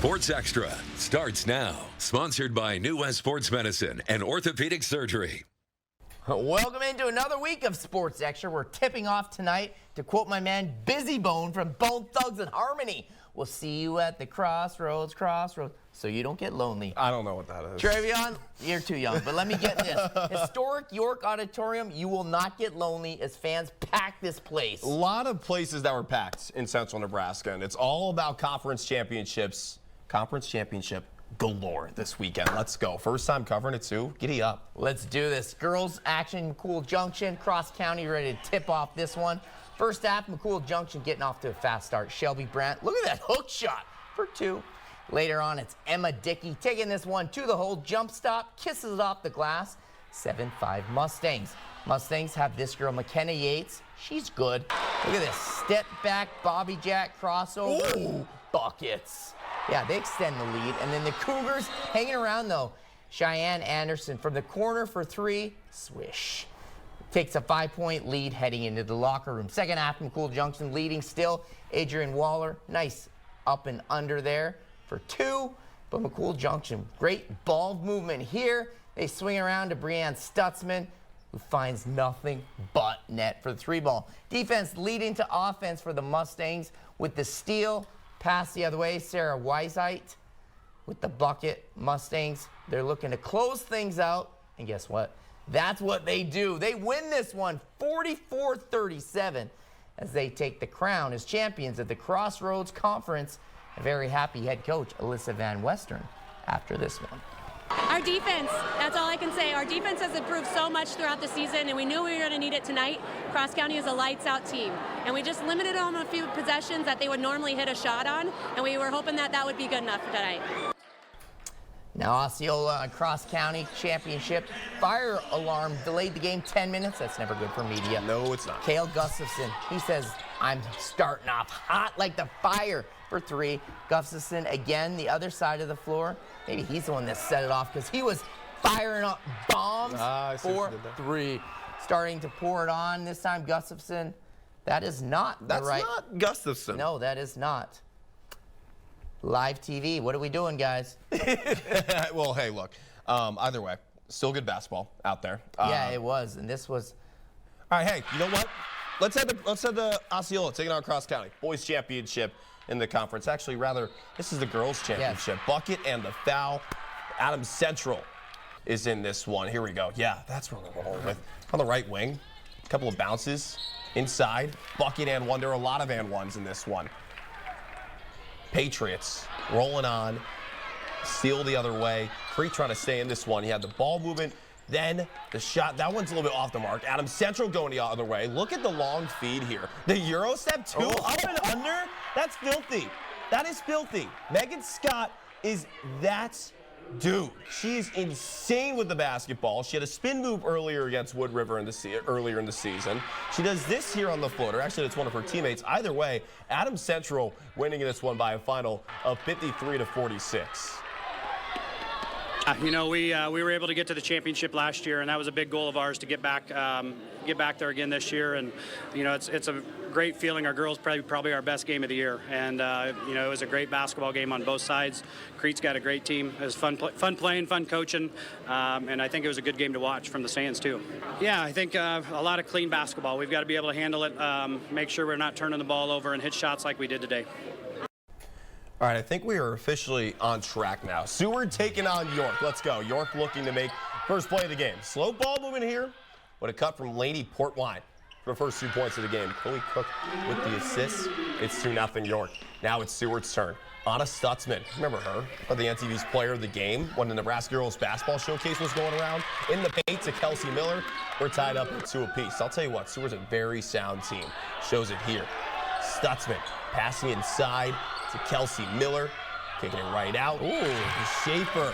Sports Extra starts now. Sponsored by New West Sports Medicine and Orthopedic Surgery. Welcome into another week of Sports Extra. We're tipping off tonight, to quote my man Busy Bone from Bone Thugs and Harmony. We'll see you at the crossroads, so you don't get lonely. I don't know what that is. Trevion, you're too young, but let me get this. Historic York Auditorium, you will not get lonely as fans pack this place. A lot of places that were packed in central Nebraska, and it's all about conference championships. Conference championship galore this weekend. Let's go. First time covering it, too. Giddy up. Let's do this. Girls action, McCool Junction, Cross County ready to tip off this one. First half, McCool Junction getting off to a fast start. Shelby Brandt, look at that hook shot for 2. Later on, it's Emma Dickey taking this one to the hole. Jump stop, kisses it off the glass. 7-5 Mustangs. Mustangs have this girl, McKenna Yates. She's good. Look at this. Step back, Bobby Jack, crossover. Ooh, buckets. Yeah, they extend the lead. And then the Cougars hanging around, though. Cheyenne Anderson from the corner for 3. Swish. Takes a 5-point lead heading into the locker room. Second half, McCool Junction leading still. Adrian Waller, nice up and under there for 2. But McCool Junction, great ball movement here. They swing around to Breanne Stutzman, who finds nothing but net for the 3-ball. Defense leading to offense for the Mustangs with the steal. Pass the other way, Sarah Weisheit with the bucket. Mustangs, they're looking to close things out. And guess what? That's what they do. They win this one 44-37 as they take the crown as champions at the Crossroads Conference. A very happy head coach, Alyssa Van Western, after this one. Our defense, that's all I can say. Our defense has improved so much throughout the season, and we knew we were going to need it tonight. Cross County is a lights-out team, and we just limited them a few possessions that they would normally hit a shot on, and we were hoping that that would be good enough for tonight. Now Osceola Cross County Championship. Fire alarm delayed the game 10 minutes. That's never good for media. No, it's not. Cale Gustafson, he says, I'm starting off hot like the fire for 3. Gustafson again, the other side of the floor. Maybe he's the one that set it off because he was firing up bombs for 3. Starting to pour it on this time, Gustafson. That is not the right. That's not Gustafson. No, that is not. Live TV. What are we doing, guys? Well, hey, look. Either way, still good basketball out there. Yeah, it was, and this was. All right, hey, you know what? Let's have the Osceola taking on Cross County boys championship in the conference. Actually, rather, this is the girls championship. Yes. Bucket and the foul. Adams Central is in this one. Here we go. Yeah, that's what we're rolling with. On the right wing, a couple of bounces inside. Bucket and 1. There are a lot of and 1s in this one. Patriots rolling on, steal the other way. Creek trying to stay in this one. He had the ball movement, then the shot. That one's a little bit off the mark. Adams Central going the other way. Look at the long feed here. The Euro step 2 up and under. That's filthy. That is filthy. Megan Scott is that dude. She's insane with the basketball. She had a spin move earlier against Wood River earlier in the season. She does this here on the floater. Actually, it's one of her teammates. Either way, Adams Central winning this one by a final of 53-46. You know, we were able to get to the championship last year, and that was a big goal of ours to get back there again this year. And you know, it's a great feeling. Our girls probably our best game of the year, and you know, it was a great basketball game on both sides. Crete's got a great team. It was fun playing, fun coaching, and I think it was a good game to watch from the stands too. Yeah, I think a lot of clean basketball. We've got to be able to handle it, make sure we're not turning the ball over and hit shots like we did today. All right, I think we are officially on track now. Seward taking on York. Let's go. York looking to make first play of the game. Slow ball movement here. What a cut from Lainey Portwine for the first 2 points of the game. Chloe Cook with the assist. It's 2-0 York. Now it's Seward's turn. Anna Stutzman, remember her, of the NTV's player of the game when the Nebraska Girls Basketball Showcase was going around. In the paint to Kelsey Miller. We're tied up at 2 apiece. I'll tell you what, Seward's a very sound team. Shows it here. Stutzman passing inside to Kelsey Miller, taking it right out. Ooh, Schaefer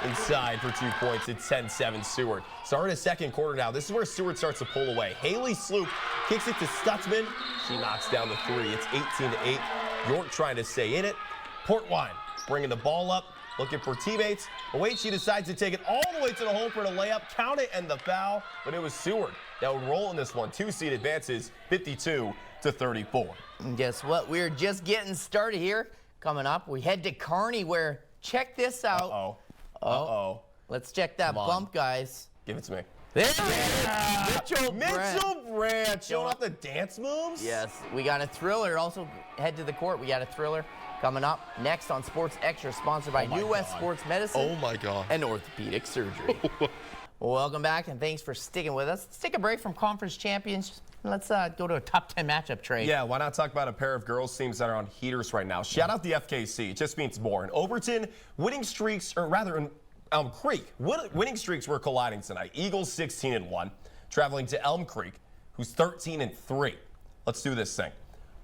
inside for 2 points. It's 10-7 Seward. Starting the second quarter now. This is where Seward starts to pull away. Haley Sloop kicks it to Stutzman. She knocks down the 3. It's 18-8. York trying to stay in it. Portwine bringing the ball up, looking for teammates. But wait, she decides to take it all the way to the hole for the layup. Count it and the foul. But it was Seward that would roll in this one. 2-seed advances 52-34. And guess what? We're just getting started here. coming up. We head to Kearney where, check this out. Uh-oh. Uh-oh. Let's check that bump, guys. Give it to me. There it is. Mitchell Brandt showing off the dance moves? Yes, we got a thriller. Also, head to the court. We got a thriller coming up next on Sports Extra, sponsored by New West Sports Medicine. Oh, my God. And orthopedic surgery. Well, welcome back, and thanks for sticking with us. Let's take a break from conference champions. Let's go to a top 10 matchup, Trey. Yeah, why not talk about a pair of girls teams that are on heaters right now? Shout out the FKC. It just means more. In Overton, winning streaks, or rather in Elm Creek, winning streaks were colliding tonight. Eagles 16-1, traveling to Elm Creek, who's 13-3. Let's do this thing.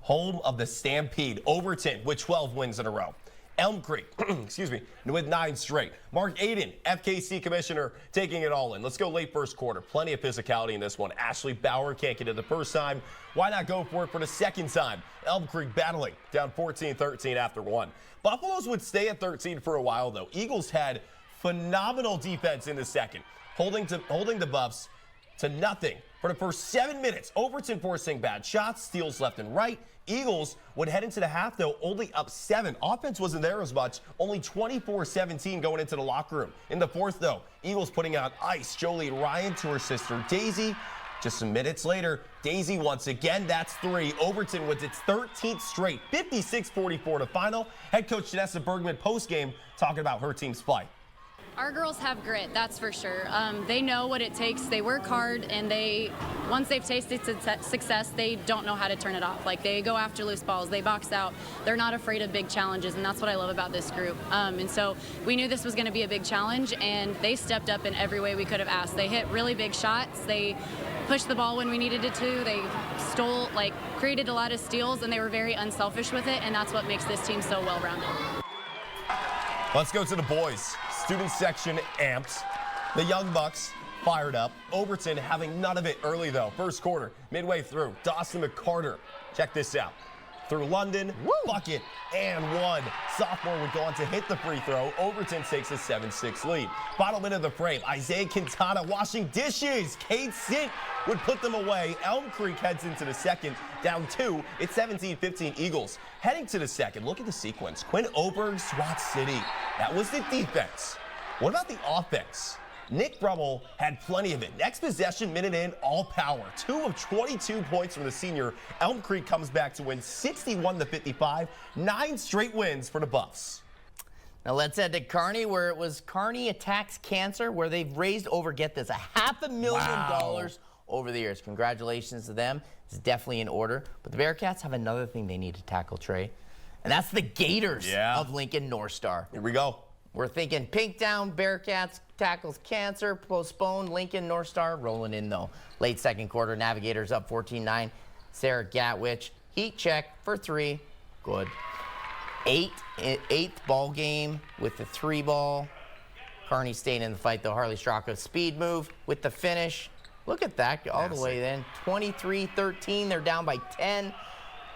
Home of the Stampede, Overton with 12 wins in a row. Elm Creek, excuse me, with 9 straight. Mark Aiden, FKC commissioner, taking it all in. Let's go late first quarter. Plenty of physicality in this one. Ashley Bauer can't get it the first time. Why not go for it for the second time? Elm Creek battling, down 14-13 after 1. Buffaloes would stay at 13 for a while, though. Eagles had phenomenal defense in the second, holding the Buffs to nothing for the first 7 minutes. Overton forcing bad shots, steals left and right. Eagles would head into the half, though, only up 7. Offense wasn't there as much, only 24-17 going into the locker room. In the fourth, though, Eagles putting out ice. Jolie Ryan to her sister Daisy. Just some minutes later, Daisy once again, that's 3. Overton with its 13th straight, 56-44 to final. Head coach Janessa Bergman postgame talking about her team's play. Our girls have grit, that's for sure. They know what it takes. They work hard, and once they've tasted success, they don't know how to turn it off. Like, they go after loose balls, they box out. They're not afraid of big challenges, and that's what I love about this group. And so we knew this was going to be a big challenge, and they stepped up in every way we could have asked. They hit really big shots. They pushed the ball when we needed it to. They created a lot of steals, and they were very unselfish with it, and that's what makes this team so well-rounded. Let's go to the boys. Student section amped. The Young Bucks fired up. Overton having none of it early, though. First quarter, midway through, Dawson McCarter. Check this out. Through London, bucket, and 1. Sophomore would go on to hit the free throw. Overton takes a 7-6 lead. Bottom end of the frame, Isaiah Quintana washing dishes. Cade Sint would put them away. Elm Creek heads into the second, down 2. It's 17-15 Eagles. Heading to the second, look at the sequence. Quinn Oberg, SWAT City. That was the defense. What about the offense? Nick Brummel had plenty of it. Next possession, minute in, all power. 2 of 22 points from the senior. Elm Creek comes back to win 61-55. 9 straight wins for the Buffs. Now let's head to Kearney, where it was Kearney Attacks Cancer, where they've raised over, get this, $500,000 over the years. Congratulations to them. It's definitely in order. But the Bearcats have another thing they need to tackle, Trey, and that's the Gators of Lincoln North Star. Here we go. We're thinking pink down, Bearcats tackles Cancer, postponed, Lincoln North Star rolling in, though. Late second quarter, Navigators up 14-9. Sarah Gatwich, heat check for 3. Good. Eighth ball game with the 3 ball. Kearney staying in the fight, though. Harley Straka speed move with the finish. Look at that, all the way then. 23-13, they're down by 10.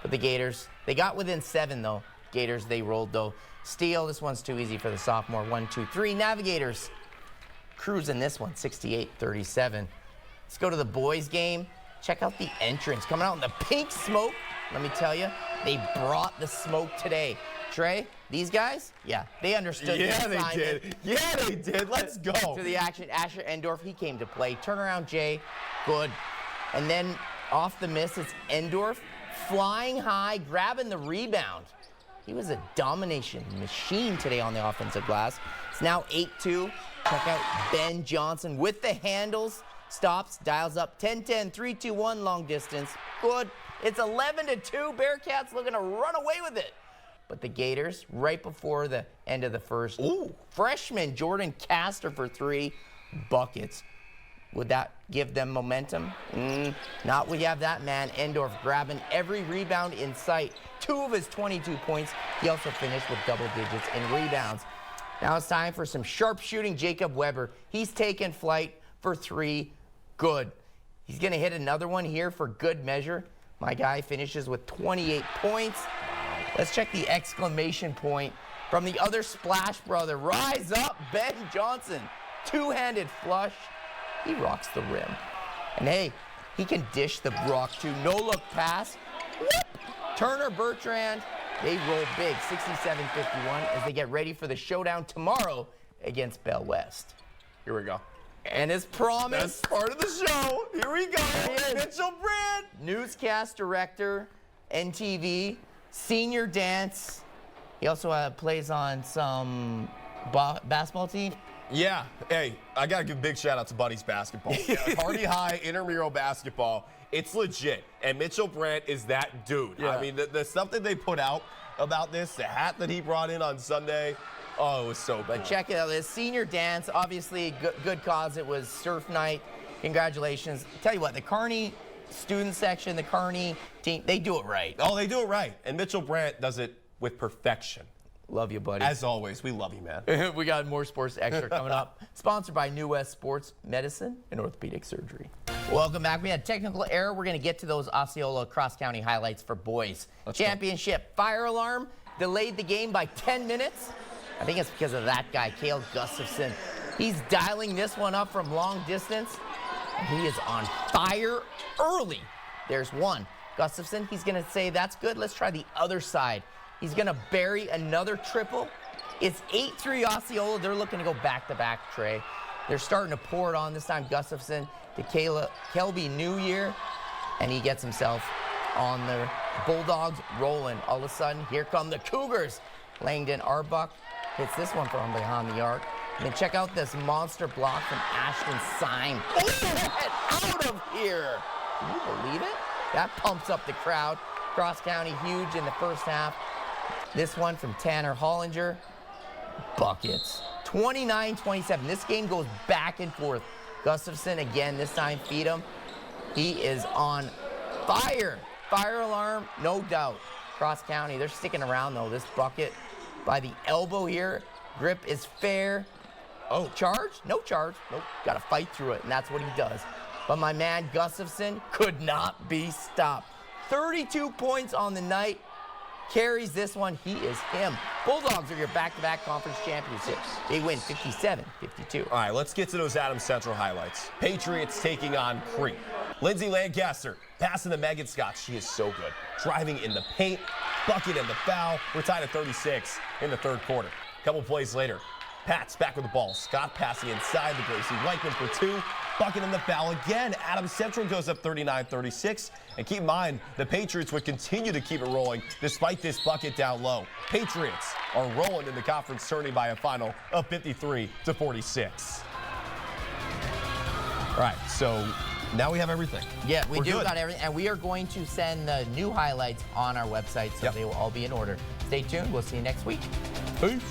But the Gators, they got within 7, though. Gators, they rolled, though. Steal, this one's too easy for the sophomore. 1-2-3. Navigators cruising this one, 68-37. Let's go to the boys game. Check out the entrance. Coming out in the pink smoke. Let me tell you, they brought the smoke today. Trey, these guys, they understood the assignment. They did. Yeah, they did. Let's go. To the action, Asher Endorf, he came to play. Turnaround Jay, good. And then off the miss, it's Endorf flying high, grabbing the rebound. He was a domination machine today on the offensive glass. It's now 8-2. Check out Ben Johnson with the handles. Stops, dials up 10-10, 3-2-1 long distance. Good. It's 11-2. Bearcats looking to run away with it. But the Gators, right before the end of the first, freshman Jordan Castor for 3 buckets. Would that give them momentum? Not we have that man, Endorf, grabbing every rebound in sight. 2 of his 22 points. He also finished with double digits in rebounds. Now it's time for some sharpshooting. Jacob Weber, he's taking flight for 3. Good. He's going to hit another one here for good measure. My guy finishes with 28 points. Let's check the exclamation point from the other Splash brother. Rise up, Ben Johnson. 2-handed flush. He rocks the rim. And hey, he can dish the rock too. No look pass. Whoop. Turner Bertrand, They roll big, 67-51, as they get ready for the showdown tomorrow against Bell West. Here we go. And as promised, That's part of the show. Here we go. Mitchell Brandt. Newscast director, NTV, senior dance. He also plays on some basketball team. Yeah. Hey, I got to give a big shout out to Buddy's basketball. Hardy High intramural basketball. It's legit. And Mitchell Brandt is that dude. Yeah. I mean, the stuff that they put out about this, the hat that he brought in on Sunday, oh, it was so cool. But check it out. This senior dance, obviously good cause. It was surf night. Congratulations. Tell you what, the Kearney student section, the Kearney team, they do it right. Oh, they do it right. And Mitchell Brandt does it with perfection. Love you, buddy. As always, we love you, man. We got more Sports Extra coming up. Sponsored by New West Sports Medicine and Orthopedic Surgery. Welcome back. We had a technical error. We're going to get to those Osceola cross-county highlights for boys. Championship fire alarm delayed the game by 10 minutes. I think it's because of that guy, Cale Gustafson. He's dialing this one up from long distance. And he is on fire early. There's one. Gustafson, he's going to say, that's good. Let's try the other side. He's going to bury another triple. It's 8-3 Osceola. They're looking to go back-to-back, Trey. They're starting to pour it on, this time Gustafson to Kelby New Year, and he gets himself on the Bulldogs rolling. All of a sudden, here come the Cougars. Langdon Arbuck hits this one from behind the arc. And then check out this monster block from Ashton Syme. Get out of here! Can you believe it? That pumps up the crowd. Cross County huge in the first half. This one from Tanner Hollinger. Buckets. 29-27. This game goes back and forth. Gustafson again, this time feed him. He is on fire. Fire alarm, no doubt. Cross County, they're sticking around though. This bucket by the elbow here. Grip is fair. Oh, charge? No charge. Nope. Got to fight through it, and that's what he does. But my man Gustafson could not be stopped. 32 points on the night. Carries this one. He is him. Bulldogs are your back-to-back conference championships. They win 57-52. All right, let's get to those Adams Central highlights. Patriots taking on Crete. Lindsay Lancaster passing to Megan Scott. She is so good. Driving in the paint, bucket and the foul. We're tied at 36 in the third quarter. A couple plays later, Pats back with the ball. Scott passing inside the Gracie Weichman for two. Bucket and the foul again. Adams Central goes up 39-36. And keep in mind, the Patriots would continue to keep it rolling despite this bucket down low. Patriots are rolling in the conference tourney by a final of 53-46. All right, so now we have everything. Yeah, we We're do good. got everything. And we are going to send the new highlights on our website, so they will all be in order. Stay tuned. We'll see you next week. Peace.